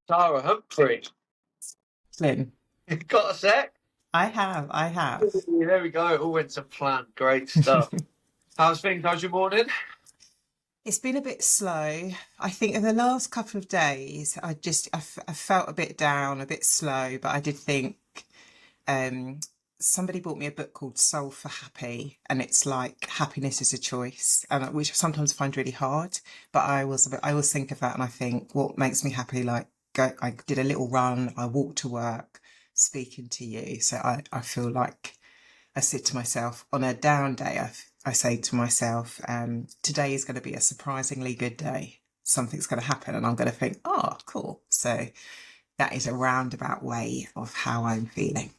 Tara Humphrey. Flynn. Got a sec? I have. There we go. It all went to plan. Great stuff. How's things? How's your morning? It's been a bit slow. I think in the last couple of days, I felt a bit down, a bit slow, but I did think um, somebody bought me a book called Soul for Happy, and it's like happiness is a choice, and which I sometimes find really hard. But I always think of that, and I think what makes me happy, like I did a little run, I walked to work, speaking to you, so I feel like I said to myself on a down day, I say to myself, today is going to be a surprisingly good day. Something's going to happen, and I'm going to think, oh, cool. So that is a roundabout way of how I'm feeling.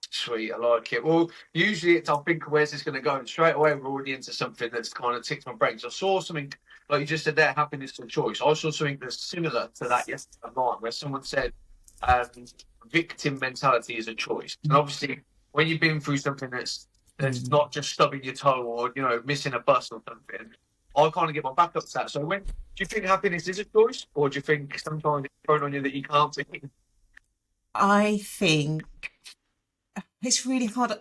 Sweet, I like it. Well, usually it's I'll think where's this going to go, and straight away we're already into something that's kind of ticked my brains. I saw something like you just said there, happiness is a choice. I saw something that's similar to that yesterday online, where someone said um, victim mentality is a choice, and obviously when you've been through something that's Mm. not just stubbing your toe or missing a bus or something, I kind of get my back up to that. So when do you think happiness is a choice, or do you think sometimes it's thrown on you that you can't think? I think it's really hard.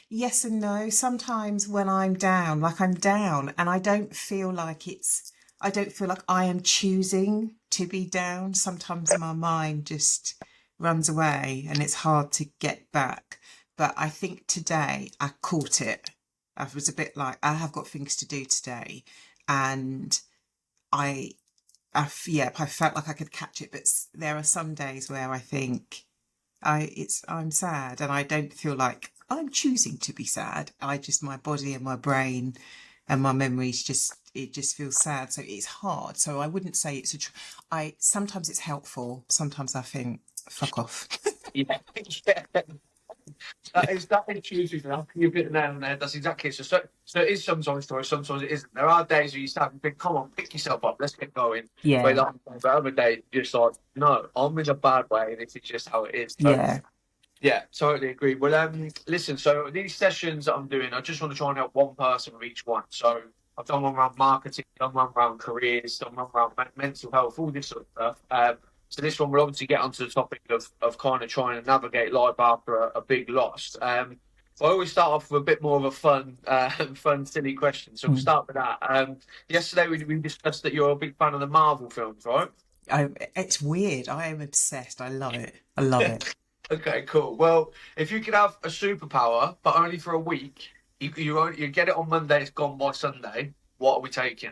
Yes and no. Sometimes when I'm down, like I'm down, and I don't feel like I am choosing to be down. Sometimes my mind just runs away and it's hard to get back. But I think today I caught it. I was a bit like, I have got things to do today. And I, yeah, I felt like I could catch it. But there are some days where I think, I'm sad and I don't feel like I'm choosing to be sad. I just my body and my brain and my memories just feels sad. So it's hard. So I wouldn't say I sometimes it's helpful. Sometimes I think fuck off. Yeah, yeah. That is Tuesday now. You hit the nail on there. That's exactly it. So it is sometimes story, sometimes it isn't. There are days where you start to think, come on, pick yourself up, let's get going. But Yeah. the other day, you're just like, no, I'm in a bad way, and this is just how it is. So Yeah. yeah, totally agree. Well, listen. So these sessions that I'm doing, I just want to try and help one person with each one. So I've done one around marketing, done one around careers, done one around mental health, all this sort of stuff. So this one will obviously get onto the topic of kind of trying to navigate life after a big loss. I always start off with a bit more of a fun, silly question. So we'll Mm. start with that. Yesterday we discussed that you're a big fan of the Marvel films, right? It's weird. I am obsessed. I love it. I love it. Okay, cool. Well, if you could have a superpower, but only for a week, you get it on Monday, it's gone by Sunday. What are we taking?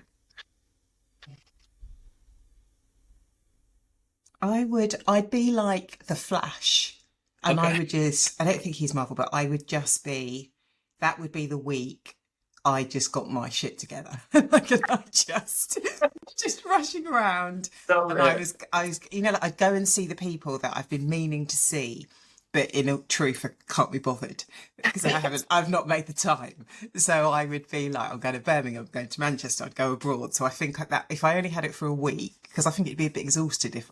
I'd be like the Flash, and Okay. I don't think he's Marvel, but I would just be, that would be the week I just got my shit together. Like, and just rushing around. So, And like I'd go and see the people that I've been meaning to see, but in truth, I can't be bothered because I've not made the time. So I would be like, I'm going to Birmingham, I'm going to Manchester, I'd go abroad. So I think like that if I only had it for a week, because I think it'd be a bit exhausting if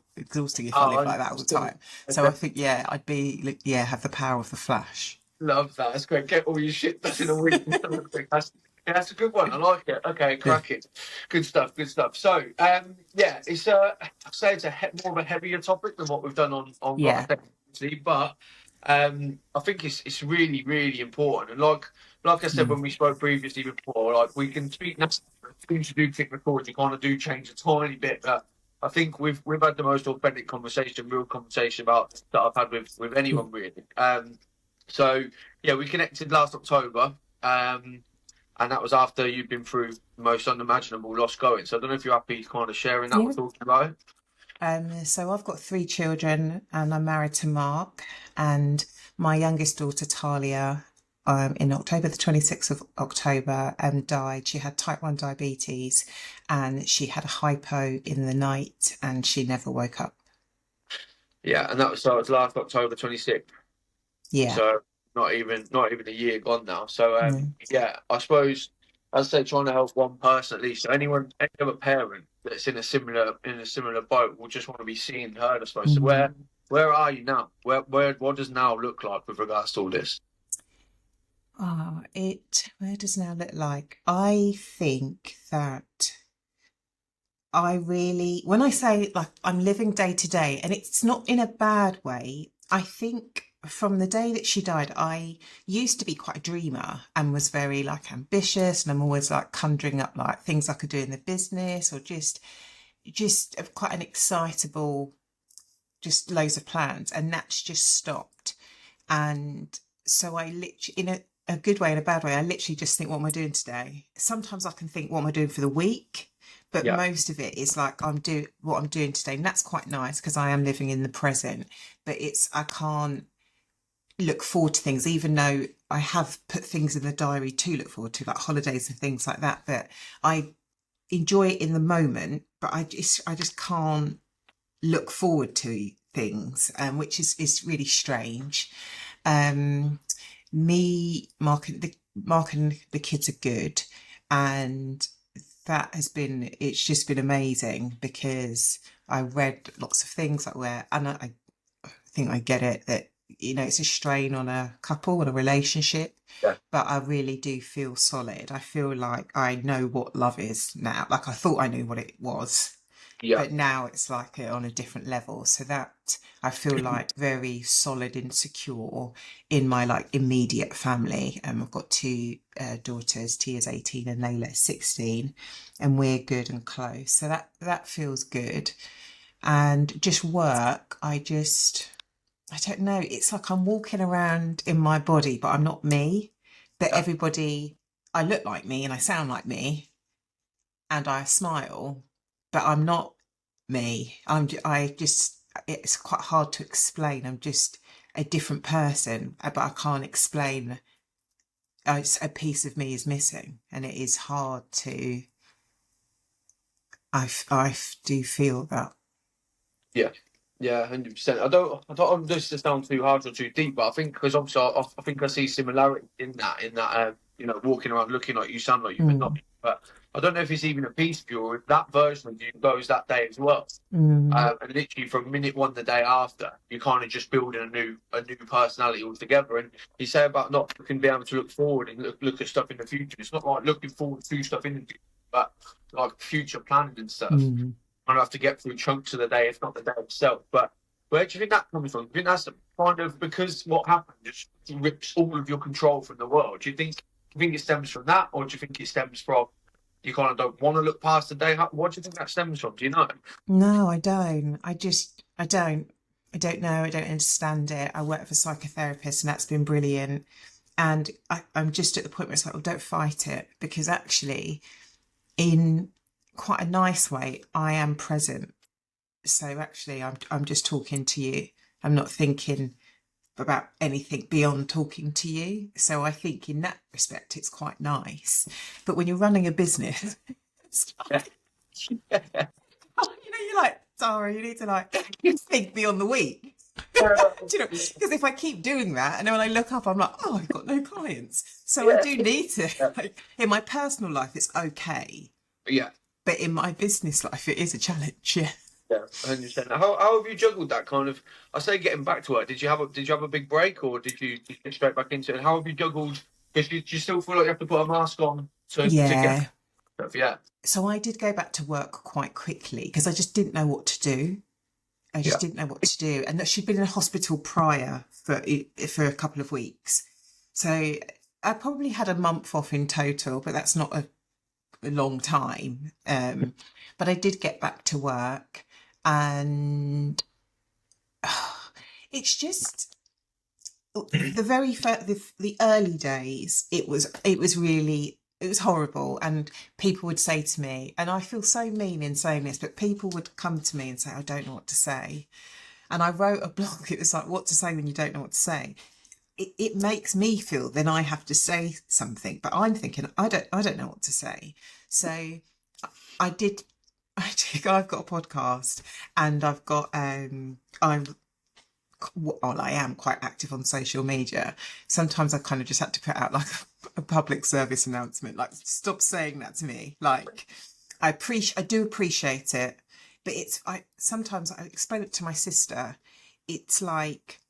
I lived like that all the 100%. time. So I think, yeah, I'd be, like, yeah, have the power of the Flash. Love that. That's great. Get all your shit done in a week. That's a good one. I like it. Okay, Yeah. crack it. Good stuff. Good stuff. So, yeah, I'd say it's more of a heavier topic than what we've done on Got Yeah. a Second, but I think it's really really important. And like I said Mm. when we spoke previously before, like we can speak now. Things you do click record, you kind of do change a tiny bit, but I think we've had the most authentic conversation, real conversation about that I've had with Yeah. anyone really. So yeah, we connected last October, and that was after you'd been through the most unimaginable loss going. So I don't know if you're happy kind of sharing that or Yeah. talking about it. So I've got three children and I'm married to Mark and my youngest daughter Talia in October, the 26th of October, died. She had type 1 diabetes and she had a hypo in the night and she never woke up. Yeah, and that was so it was last October 26th. Yeah. So not even a year gone now. So Mm. yeah, I suppose as I say, trying to help one person at least. So any other parent that's in a similar boat will just want to be seen and heard. I suppose. So Mm. where are you now? Where what does now look like with regards to all this? Where does now look like? I think that I really, when I say like I'm living day to day, and it's not in a bad way, I think from the day that she died, I used to be quite a dreamer and was very like ambitious, and I'm always like conjuring up like things I could do in the business, or just quite an excitable, just loads of plans, and that's just stopped. And so I literally, in a good way and a bad way, I literally just think, what am I doing today? Sometimes I can think, what am I doing for the week? But Yeah. most of it is like I'm do what I'm doing today, and that's quite nice because I am living in the present. But it's I can't look forward to things, even though I have put things in the diary to look forward to, like holidays and things like that. But I enjoy it in the moment, but I just can't look forward to things, which is really strange. Um, Mark and the kids are good, and it's just been amazing because I read lots of things like where, and I think I get it that it's a strain on a couple and a relationship, Yeah. but I really do feel solid. I feel like I know what love is now. Like I thought I knew what it was, Yeah. but now it's like on a different level. So that I feel like very solid and secure in my like immediate family. I've got two daughters. Tia's 18 and Layla's 16, and we're good and close. So that feels good. And just work, I don't know. It's like I'm walking around in my body, but I'm not me. But Yeah. everybody, I look like me and I sound like me and I smile, but I'm not me. I just, it's quite hard to explain. I'm just a different person, but I can't explain. A piece of me is missing, and it is hard to. I do feel that. Yeah. Yeah, 100%. I don't want this to sound too harsh or too deep, but I think because obviously I think I see similarity in that walking around looking like you, sound like you, but not. Mm, But I don't know if it's even a piece of you or if that version of you goes that day as well. mm, And literally from minute one, the day after, you're kind of just building a new personality altogether. And you say about not looking, be able to look forward and look at stuff in the future. It's not like looking forward to stuff in the future, but like future planning and stuff. mm. I have to get through chunks of the day, if not the day itself. But where do you think that comes from? Do you think that's kind of because what happened just rips all of your control from the world? Do you think it stems from that, or do you think it stems from you kind of don't want to look past the day? What do you think that stems from? Do you know? No, I don't. I don't. I don't know. I don't understand it. I work for a psychotherapist, and that's been brilliant. And I'm just at the point where it's like, well, don't fight it, because actually, in quite a nice way, I am present. So actually, I'm just talking to you. I'm not thinking about anything beyond talking to you. So I think in that respect, it's quite nice. But when you're running a business, it's Yeah. like, you're like, Tara, you need to like think beyond the week. Do you know? Because if I keep doing that, and then when I look up, I'm like, oh, I've got no clients. So I Yeah. do need to. Yeah. Like, in my personal life, it's okay, Yeah. but in my business life, it is a challenge. Yeah. Yeah, 100%. How have you juggled that kind of? I say getting back to work. Did you have a big break, or did you just get straight back into it? How have you juggled? Because you still feel like you have to put a mask on to get Yeah. stuff. Yeah, So I did go back to work quite quickly because I just didn't know what to do. I yeah, just didn't know what to do, and that she'd been in hospital prior for a couple of weeks. So I probably had a month off in total, but that's not a long time. But I did get back to work, and it's just the very first, the early days. It was horrible, and people would say to me, and I feel so mean in saying this, but people would come to me and say, I don't know what to say. And I wrote a blog. It was like, what to say when you don't know what to say. It makes me feel then I have to say something, but I'm thinking I don't know what to say. So I did. I've got a podcast, and I am quite active on social media. Sometimes I kind of just had to put out like a public service announcement, like stop saying that to me. Like I do appreciate it, but I sometimes I explain it to my sister. It's like,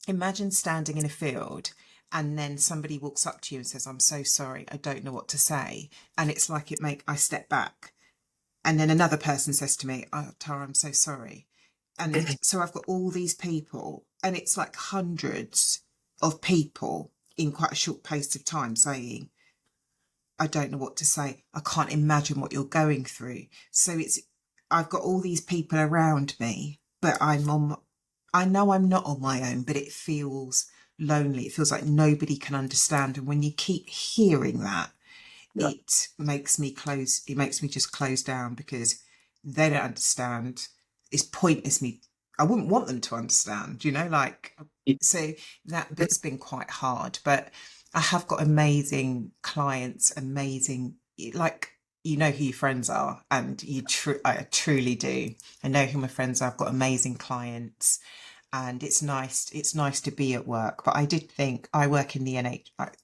imagine standing in a field and then somebody walks up to you and says, I'm so sorry, I don't know what to say. And it's like I step back And then another person says to me, oh, Tara, I'm so sorry. And so I've got all these people, and it's like hundreds of people in quite a short pace of time saying, I don't know what to say. I can't imagine what you're going through. So I've got all these people around me, but I know I'm not on my own, but it feels lonely. It feels like nobody can understand. And when you keep hearing that, Yeah. it makes me just close down because they don't understand. It's pointless me. I wouldn't want them to understand, like, so that bit's been quite hard, but I have got amazing clients, amazing, like, who your friends are, and I truly do. I know who my friends are. I've got amazing clients, and it's nice to be at work. But I did think I work in the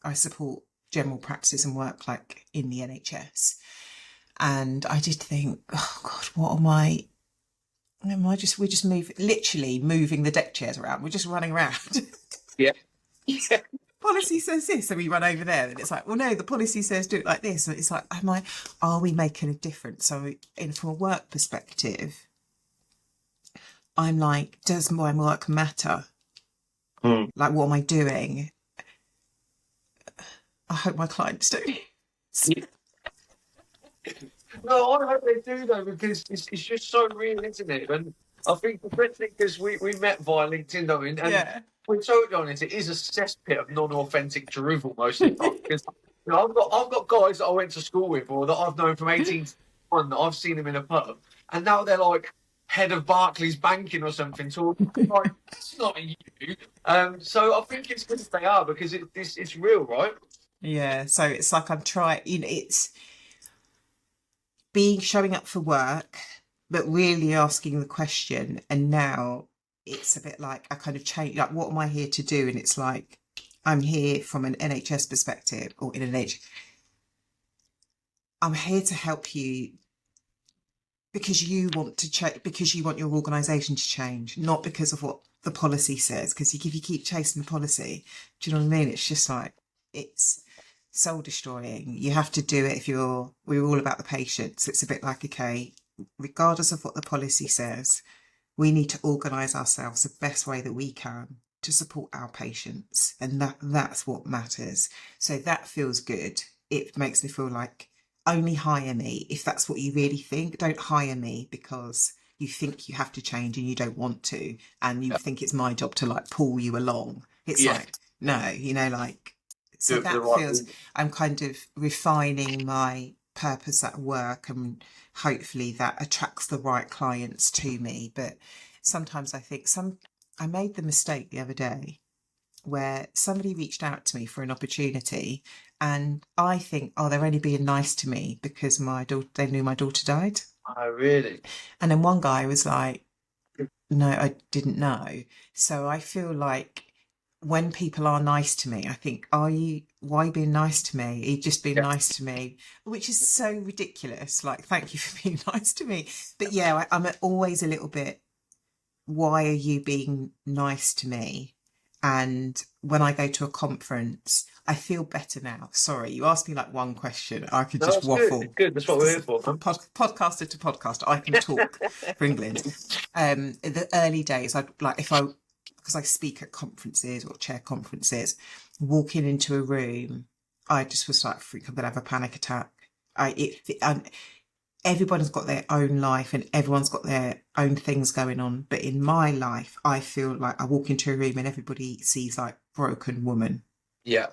I support general practices and work like in the NHS. And I did think, oh God, what we're just literally moving the deck chairs around. We're just running around. Yeah. Yeah. Policy says this, and we run over there. And it's like, well, no, the policy says do it like this. And it's like, are we making a difference? So from a work perspective, I'm like, does my work matter? Mm. Like, what am I doing? I hope my clients do. No, I hope they do though, because it's just so real, isn't it? And I think especially because we met via LinkedIn, though, and Yeah. we're totally honest, it is a cesspit of non-authentic drivel most of the time. Because I've got guys that I went to school with or that I've known from 18 to 1 that I've seen them in a pub, and now they're like head of Barclays banking or something. So like, it's not you. So I think it's good if they are because it's real, right? Yeah. So it's like I'm trying, it's showing up for work, but really asking the question. And now it's a bit like I kind of change, like, what am I here to do? And it's like, I'm here from an NHS perspective, or in an H. I'm here to help you because you want to change, because you want your organisation to change, not because of what the policy says. Because if you keep chasing the policy, do you know what I mean? It's just like, it's soul destroying. You have to do it we're all about the patients. It's a bit like, okay, regardless of what the policy says, we need to organise ourselves the best way that we can to support our patients, and that's what matters. So that feels good. It makes me feel like, only hire me if that's what you really think. Don't hire me because you think you have to change and you don't want to, and you Yeah. think it's my job to like pull you along. It's Yeah. like, no, like, so Do it for the that right feels, reason. I'm kind of refining my purpose at work, and hopefully that attracts the right clients to me. But sometimes I think I made the mistake the other day where somebody reached out to me for an opportunity, and I think, oh, they're only being nice to me because they knew my daughter died. Oh, really? And then one guy was like, no, I didn't know. So I feel like when people are nice to me, I think, why are you being nice to me? You've just been Yeah. nice to me, which is so ridiculous. Like, thank you for being nice to me. But yeah, I'm always a little bit, why are you being nice to me? And when I go to a conference, I feel better now. Sorry, you asked me like one question. I could No, just that's good. It's waffle. good. That's what we're here for, man. Podcaster to podcaster, I can talk for England. In the early days, I'd like, because I speak at conferences or chair conferences, walking into a room, I just was like, freak, I'm gonna have a panic attack. Everybody's got their own life and everyone's got their own things going on. But in my life, I feel like I walk into a room and everybody sees like broken woman. Yeah.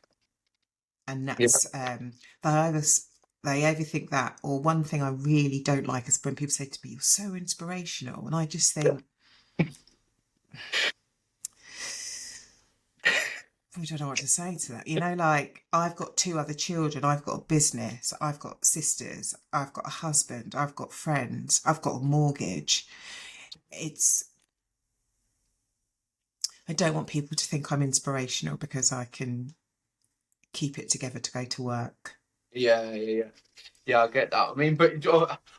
And Yeah. that's, they either think that, or one thing I really don't like is when people say to me, you're so inspirational. And I just think, I don't know what to say to that. Like, I've got two other children, I've got a business, I've got sisters, I've got a husband, I've got friends, I've got a mortgage. I don't want people to think I'm inspirational because I can keep it together to go to work. Yeah. Yeah. Yeah. Yeah, I get that. I mean, I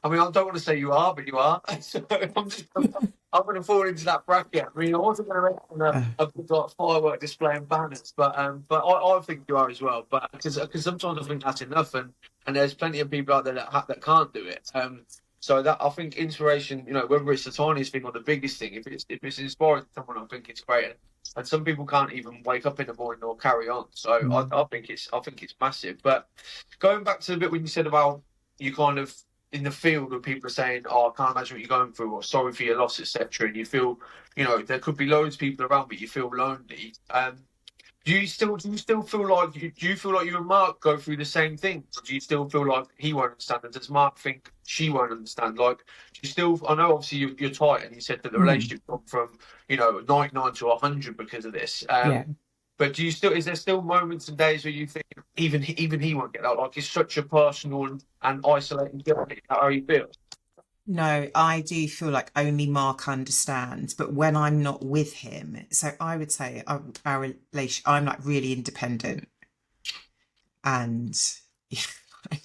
don't want to say you are, but you are. So I'm going to fall into that bracket. I mean, I wasn't going to mention Uh, a big like firework display and banners, but I think you are as well. But because sometimes I think that's enough, and there's plenty of people out there that can't do it. So that I think inspiration, whether it's the tiniest thing or the biggest thing, if it's inspiring someone, I think it's great. And some people can't even wake up in the morning or carry on. So I think it's massive. But going back to the bit when you said about you kind of in the field where people are saying, "Oh, I can't imagine what you're going through," or "Sorry for your loss," etc., and you feel, there could be loads of people around, but you feel lonely. Do you still feel like you and Mark go through the same thing? Do you still feel like he won't understand? And does Mark think she won't understand? Like, do you still? I know obviously you're tight, and you said that the Mm, relationship gone from 99 to 100 because of this. yeah. But do you still? Is there still moments and days where you think even he won't get that? Like it's such a personal and isolating feeling. Is that how you feel? No, I do feel like only Mark understands, but when I'm not with him, so I would say our relation, I'm like really independent and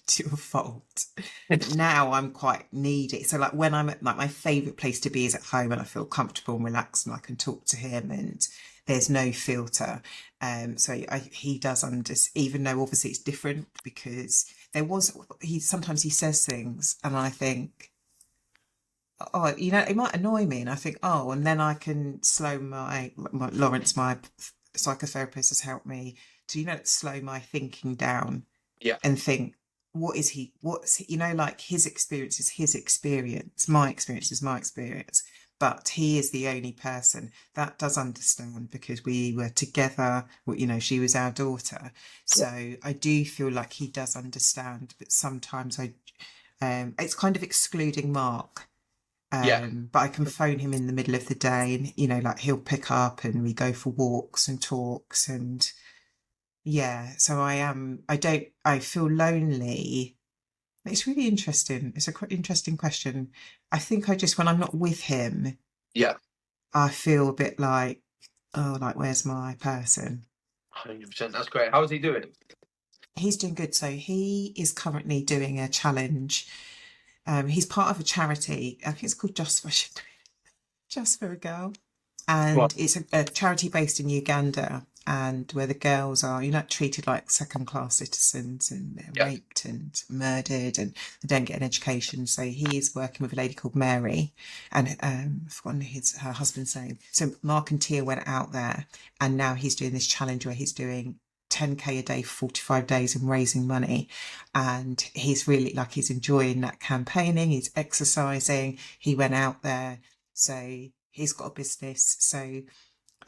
to a fault. But now I'm quite needy. So like when I'm at like my favourite place to be is at home and I feel comfortable and relaxed and I can talk to him and there's no filter. He does understand, even though obviously it's different because he sometimes he says things and I think, oh, it might annoy me, and I think, oh, and then I can slow my Lawrence, my psychotherapist, has helped me to, slow my thinking down Yeah, and think, like his experience is his experience, my experience is my experience, but he is the only person that does understand because we were together. Well, she was our daughter, so I do feel like he does understand, but sometimes it's kind of excluding Mark. yeah. But I can phone him in the middle of the day and, like he'll pick up and we go for walks and talks and yeah, so I feel lonely. It's really interesting. It's a quite interesting question. I think when I'm not with him, Yeah, I feel a bit like, oh, like, where's my person? 100%. That's great. How's he doing? He's doing good. So he is currently doing a challenge. He's part of a charity. I think it's called Just for a Girl. Right. And it's a charity based in Uganda, and where the girls are, treated like second class citizens and they're Yeah. raped and murdered and they don't get an education. So he is working with a lady called Mary, and I've forgotten her husband's name. So Mark and Tia went out there, and now he's doing this challenge where he's doing 10K a day for 45 days and raising money, and he's really like he's enjoying that campaigning, he's exercising, he went out there, so he's got a business. So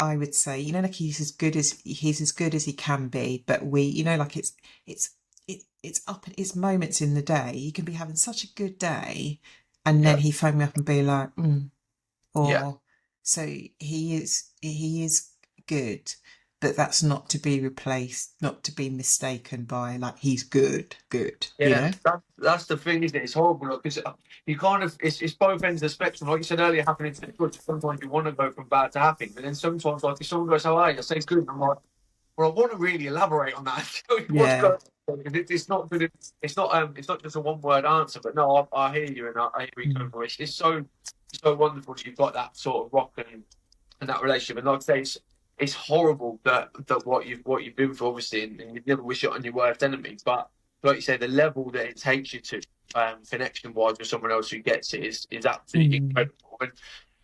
I would say, like he's as good as he can be, but like it's it's it's moments in the day. You can be having such a good day, and then Yeah. he phone me up and be like, Yeah. or so he is good, but that's not to be replaced, not to be mistaken by like he's good, Yeah, that's the thing, isn't it? It's horrible because you kind of it's both ends of the spectrum. Like you said earlier, happening to the good. Sometimes you want to go from bad to happy, but then sometimes, like if someone goes, "How are you?" I say good. And I'm like, well, I want to really elaborate on that and tell you what's Yeah. going on. It's not good. It's not just a one word answer. But no, I hear you and I hear you going Mm. for it. It's so wonderful that you've got that sort of rock and that relationship. And like I say, it's horrible that what you've been through, obviously, and you never wish it on your worst enemy. But like you say, the level that it takes you to, connection wise with someone else who gets it is absolutely Mm. incredible.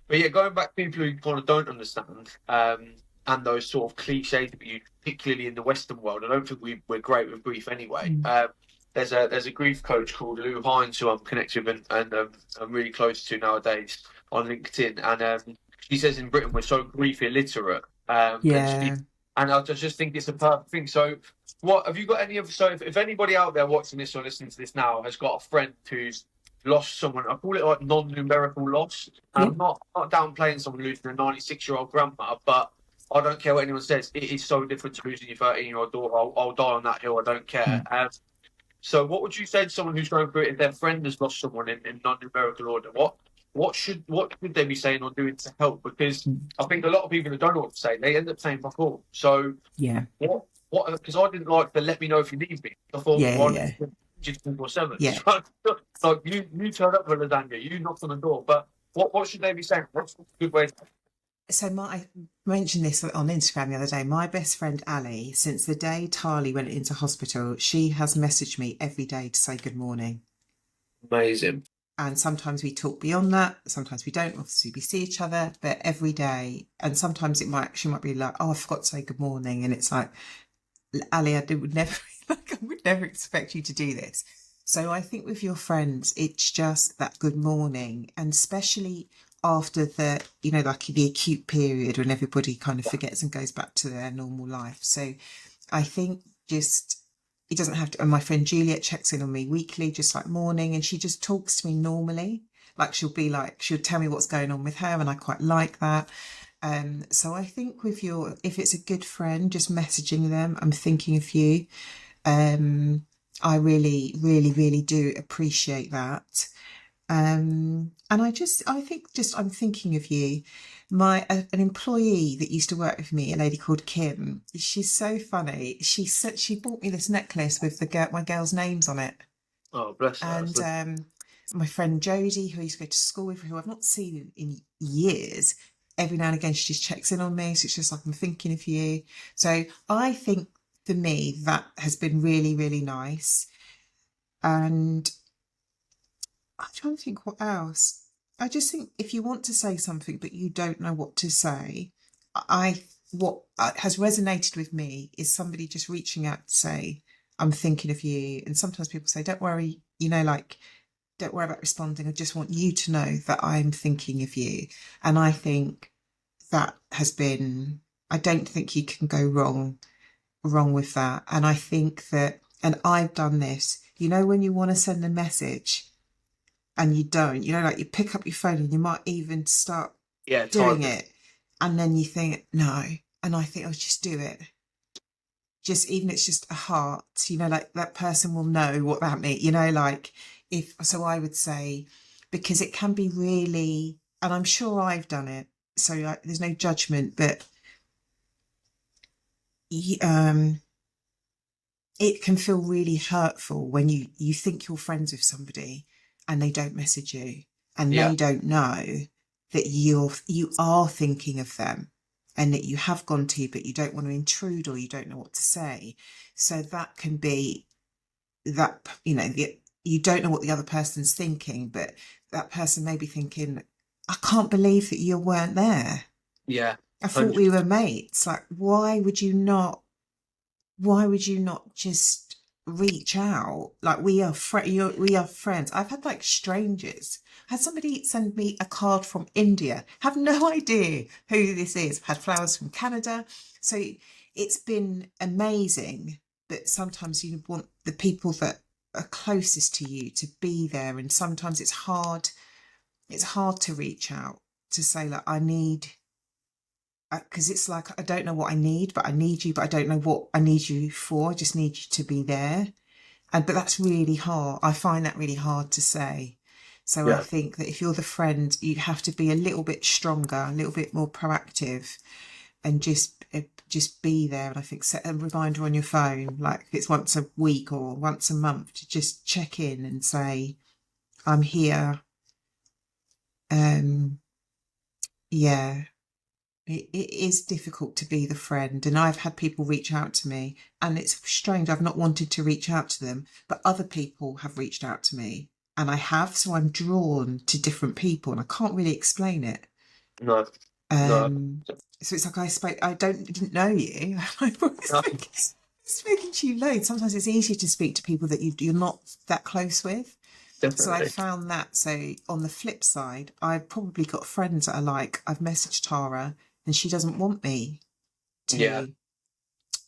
But yeah, going back to people who kind of don't understand, and those sort of cliches that you, particularly in the Western world, I don't think we're great with grief anyway. Mm. There's a grief coach called Lou Hines who I'm connected with and I'm really close to nowadays on LinkedIn, and she says in Britain we're so grief illiterate, Yeah. and I just think it's a perfect thing. So, what have you got any of? So, if anybody out there watching this or listening to this now has got a friend who's lost someone, I call it like non-numerical loss. And Yeah. I'm not downplaying someone losing a 96-year-old grandma, but I don't care what anyone says. It is so different to losing your 13-year-old daughter. I'll die on that hill. I don't care. Mm. So, what would you say to someone who's going through it if their friend has lost someone in non-numerical order? What should they be saying or doing to help? Because Mm. I think a lot of people who don't know what to say, they end up saying fuck all. So Yeah. what? Because I didn't like the let me know if you need me. I thought, Yeah. well, Yeah. just 24/7. Yeah. So you turn up for lasagna, you knock on the door, but what should they be saying? What's a good way? So I mentioned this on Instagram the other day. My best friend Ali, since the day Tali went into hospital, she has messaged me every day to say good morning. Amazing. And sometimes we talk beyond that. Sometimes we don't. Obviously, we see each other, but every day. And sometimes she might be like, "Oh, I forgot to say good morning," and it's like, "Ali, would never, like, I would never expect you to do this." So I think with your friends, it's just that good morning, and especially after the, like the acute period when everybody kind of forgets and goes back to their normal life. So I think just it doesn't have to. And my friend Juliet checks in on me weekly, just like morning, and she just talks to me normally. Like she'll tell me what's going on with her, and I quite like that. So I think if it's a good friend, just messaging them, I'm thinking of you. I really, really, really do appreciate that. And I think just I'm thinking of you. An employee that used to work with me, a lady called Kim. She's so funny. She said she bought me this necklace with my girls' names on it. Oh, bless her. And my friend Jodie, who I used to go to school with, who I've not seen in years, every now and again she just checks in on me. So it's just like I'm thinking of you. So I think for me that has been really, really nice. And I'm trying to think what else. I just think if you want to say something but you don't know what to say, what has resonated with me is somebody just reaching out to say, "I'm thinking of you." And sometimes people say, "Don't worry, like don't worry about responding. I just want you to know that I'm thinking of you." And I think that has been. I don't think you can go wrong with that. And I think that, and I've done this. When you want to send a message and you don't, like you pick up your phone and you might even start Yeah, doing typing. it, and then you think no, and I think I'll just do it. Just even it's just a heart, like that person will know what that means, like if so. I would say, because it can be really, and I'm sure I've done it, so like, there's no judgment, but um it can feel really hurtful when you think you're friends with somebody and they don't message you, and Yeah, they don't know that you are thinking of them, and that you have gone to, but you don't want to intrude or you don't know what to say. So that can be that, you don't know what the other person's thinking, but that person may be thinking, "I can't believe that you weren't there. yeah, I thought we 100%. were mates. Like, why would you not just reach out? Like, we are friends." I've had like strangers. I had somebody send me a card from India. Have no idea who this is. I've had flowers from Canada. So it's been amazing. But sometimes you want the people that are closest to you to be there, and sometimes it's hard. It's hard to reach out to say, like, I need, because it's like I don't know what I need, but I need you, but I don't know what I need you for. I just need you to be there. But that's really hard. I find that really hard to say. So I Yeah, think that if you're the friend, you have to be a little bit stronger, a little bit more proactive, and just be there. And I think set a reminder on your phone, like if it's once a week or once a month, to just check in and say, "I'm here." Um, yeah, it is difficult to be the friend, and I've had people reach out to me, and it's strange. I've not wanted to reach out to them, but other people have reached out to me, and I have. So I'm drawn to different people, and I can't really explain it. no, no, Um, so it's like I didn't know you. I've always no, speaking to you loads. Sometimes it's easier to speak to people that you're not that close with. So I definitely. found that. So on the flip side, I've probably got friends that are like, I've messaged Tara and she doesn't want me Yeah, to,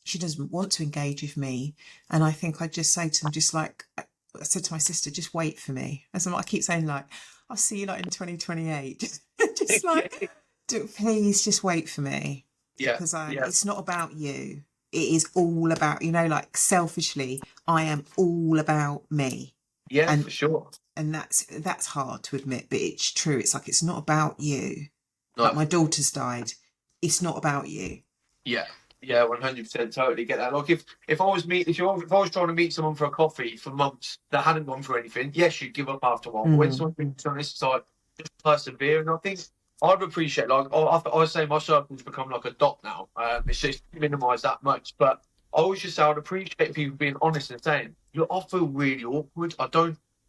she doesn't want to engage with me. And I think I just say to them, just like I said to my sister, just wait for me. As I keep saying, like, "I'll see you like in 2028." Just like, please just wait for me, yeah, because yeah, it's not about you. It is all about, like selfishly, I am all about me. yeah, And for sure. that's hard to admit, but it's true. It's like it's not about you. Like No, my daughter's died. It's not about you. yeah, yeah, 100%. Totally get that. Like if I was trying to meet someone for a coffee for months that hadn't gone for anything, yes, you'd give up after a while. But when Mm. someone's been honest, it's like just persevere. And I think I'd appreciate, like I say my circle's become like a dot now. It's just minimised that much, but I always just say I'd appreciate people being honest and saying, look, I feel really awkward.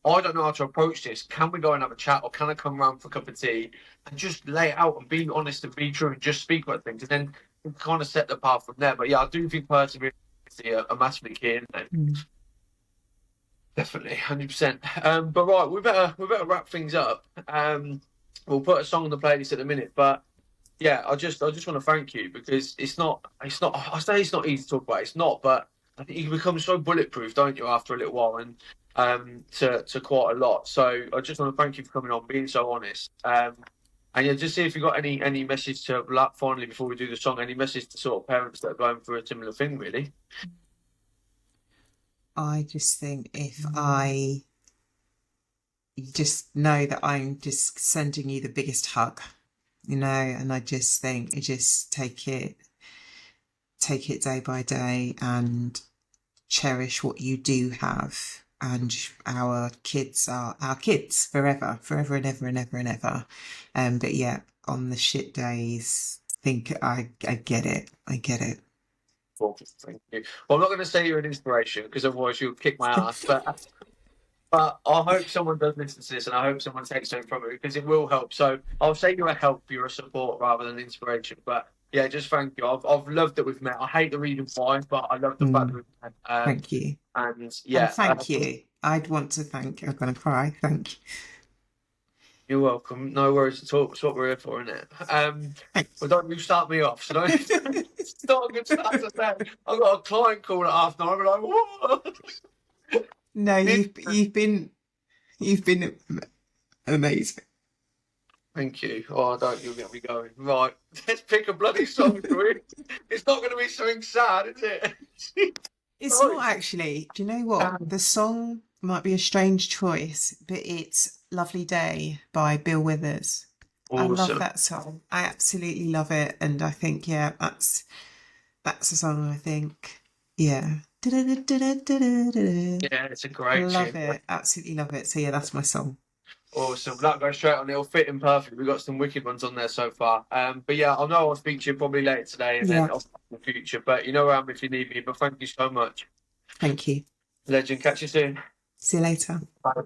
I don't know how to approach this. Can we go and have a chat, or can I come round for a cup of tea and just lay it out and be honest and be true and just speak about things, and then we kind of set the path from there. But yeah, I do think perseverance is a massively key, isn't it? Definitely, 100%. But right, we better wrap things up. We'll put a song on the playlist at the minute, but yeah, I just want to thank you, because it's not. I say it's not easy to talk about. It's not, but I think you become so bulletproof, don't you, after a little while, and to quite a lot. So I just want to thank you for coming on, being so honest. And yeah, just see if you got any message to, like, finally, before we do the song, any message to sort of parents that are going through a similar thing, really. I just think you just know that I'm just sending you the biggest hug, and I just think you just take it day by day and cherish what you do have. And our kids are our kids forever and ever and ever and ever. But yeah, on the shit days, think I get it. I get it. Well, thank you. Well, I'm not going to say you're an inspiration, because otherwise you'll kick my ass. But I hope someone does listen to this, and I hope someone takes something from it, because it will help. So I'll say you're a help, you're a support rather than inspiration. But yeah, just thank you. I've loved that we've met. I hate the reason why, but I love the fact that we've met. Thank you. And yeah, and thank you. I'd want to thank you. I'm going to cry. Thank you. You're welcome. No worries at all. That's what we're here for, isn't it? Well, don't you start me off. So don't. It's not a good start to say. I've got a client call at 9:30. I'm like, what? No, you've been amazing. Thank you. Oh, don't you get me going. Right, let's pick a bloody song for it. It's not going to be something sad, is it? It's not actually. Do you know what? The song might be a strange choice, but it's Lovely Day by Bill Withers. Awesome. I love that song. I absolutely love it. And I think, yeah, that's a song I think, yeah. Yeah, it's a great tune. Love it. Absolutely love it. So yeah, that's my song. Awesome. That goes straight on. It'll fit in perfect. We've got some wicked ones on there so far. But yeah, I know I'll speak to you probably later today, and then in the future. But you know where I am if you need me. But thank you so much. Thank you. Legend. Catch you soon. See you later. Bye.